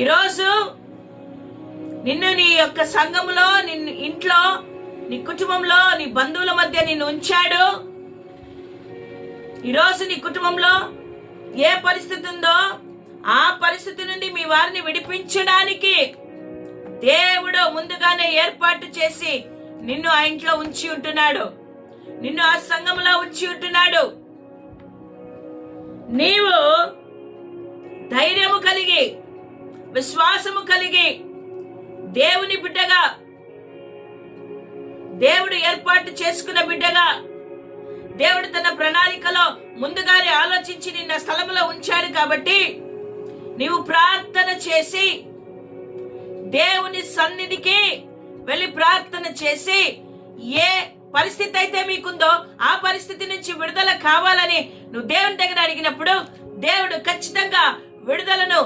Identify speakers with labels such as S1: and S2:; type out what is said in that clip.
S1: ఈరోజు నిన్ను నీ యొక్క సంఘములో, నిన్ను ఇంట్లో, నీ కుటుంబంలో, నీ బంధువుల మధ్య నిన్ను ఉంచాడు. ఈరోజు నీ కుటుంబంలో ఏ పరిస్థితి ఉందో ఆ పరిస్థితి నుండి మీ వారిని విడిపించడానికి దేవుడు ముందుగానే ఏర్పాటు చేసి నిన్ను ఆ ఇంట్లో ఉంచి ఉంటున్నాడు, నిన్ను ఆ సంఘంలో ఉంచి ఉంటున్నాడు. నీవు ధైర్యము కలిగి, విశ్వాసము కలిగి దేవుని బిడ్డగా, దేవుడు ఏర్పాటు చేసుకున్న బిడ్డగా, దేవుడు తన ప్రణాళికలో ముందుగానే ఆలోచించి నిన్న స్థలంలో ఉంచాడు. కాబట్టి నీవు ప్రార్థన చేసి దేవుని సన్నిధికి వెళ్ళి ప్రార్థన చేసి ఏ పరిస్థితి అయితే మీకుందో ఆ పరిస్థితి నుంచి విడుదల కావాలని నువ్వు దేవుని దగ్గర అడిగినప్పుడు దేవుడు ఖచ్చితంగా విడుదలను